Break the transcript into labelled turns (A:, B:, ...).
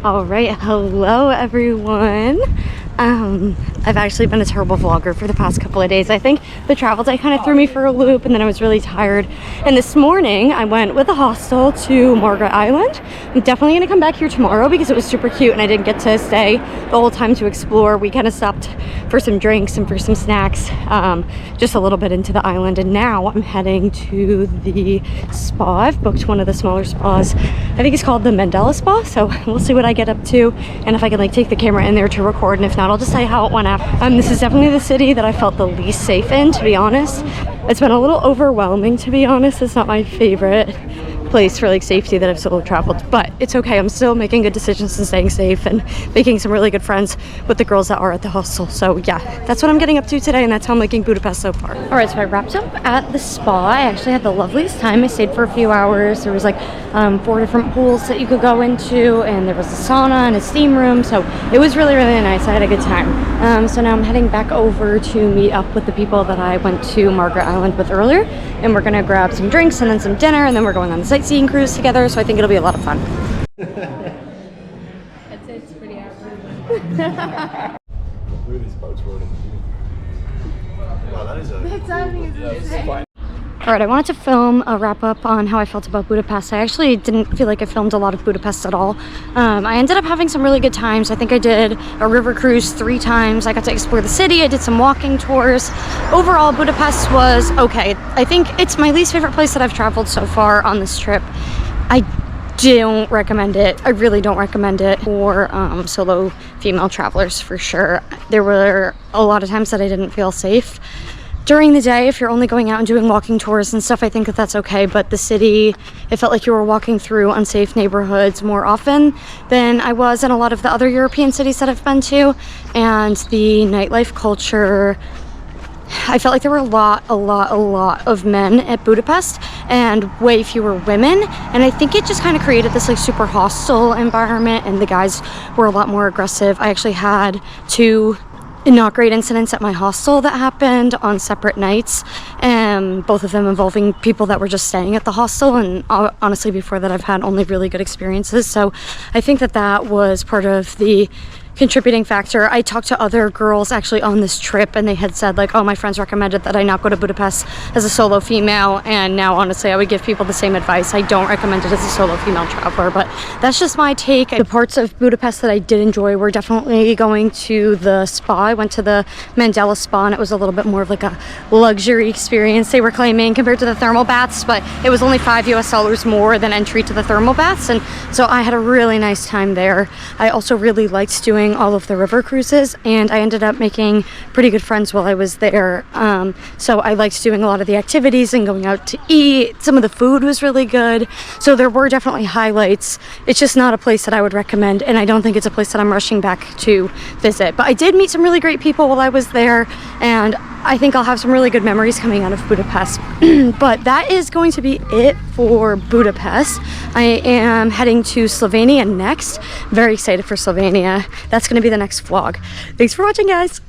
A: All right, hello everyone. I've actually been a terrible vlogger for the past couple of days. I think the travel day kind of threw me for a loop, and then I was really tired. And this morning I went with a hostel to Margaret Island. I'm definitely gonna come back here tomorrow because it was super cute and I didn't get to stay the whole time to explore. We kind of stopped for some drinks and for some snacks, just a little bit into the island. And now I'm heading to the spa. I've booked one of the smaller spas. I think it's called the Mandela Spa. So we'll see what I get up to and if I can like take the camera in there to record, and if not, I'll just say how it went after. This is definitely the city that I felt the least safe in, to be honest. It's been a little overwhelming, to be honest. It's not my favorite place for like safety that I've solo traveled, but it's okay. I'm still making good decisions and staying safe and making some really good friends with the girls that are at the hostel. So yeah, that's what I'm getting up to today, and that's how I'm liking Budapest so far. All right, so I wrapped up at the spa. I actually had the loveliest time. I stayed for a few hours. There was like 4 different pools that you could go into, and there was a sauna and a steam room, so it was really nice. I had a good time. So now I'm heading back over to meet up with the people that I went to Margaret Island with earlier, and we're gonna grab some drinks and then some dinner, and then we're going on the sightseeing cruise together, so I think it'll be a lot of fun.
B: It's pretty average.
C: These boats were in. Wow, that is a.
A: Alright, I wanted to film a wrap up on how I felt about Budapest. I actually didn't feel like I filmed a lot of Budapest at all. I ended up having some really good times. I think I did a river cruise 3 times. I got to explore the city. I did some walking tours. Overall, Budapest was okay. I think it's my least favorite place that I've traveled so far on this trip. I don't recommend it. I really don't recommend it for solo female travelers for sure. There were a lot of times that I didn't feel safe. During the day, if you're only going out and doing walking tours and stuff, I think that that's okay, but the city, it felt like you were walking through unsafe neighborhoods more often than I was in a lot of the other European cities that I've been to. And the nightlife culture, I felt like there were a lot of men at Budapest and way fewer women, and I think it just kind of created this like super hostile environment, and the guys were a lot more aggressive. I actually had 2 not great incidents at my hostel that happened on separate nights, and both of them involving people that were just staying at the hostel, and honestly before that I've had only really good experiences. So I think that that was part of the contributing factor. I talked to other girls actually on this trip, and they had said like, oh, my friends recommended that I not go to Budapest as a solo female, and now honestly I would give people the same advice. I don't recommend it as a solo female traveler, but that's just my take. The parts of Budapest that I did enjoy were definitely going to the spa. I went to the Mandela Spa, and it was a little bit more of like a luxury experience, they were claiming, compared to the thermal baths, but it was only $5 more than entry to the thermal baths, and so I had a really nice time there. I also really liked doing all of the river cruises, and I ended up making pretty good friends while I was there. So I liked doing a lot of the activities and going out to eat. Some of the food was really good, so there were definitely highlights. It's just not a place that I would recommend, and I don't think it's a place that I'm rushing back to visit. But I did meet some really great people while I was there, and I think I'll have some really good memories coming out of Budapest. But that is going to be it for Budapest. I am heading to Slovenia next. Very excited for Slovenia. That's going to be the next vlog. Thanks for watching, guys.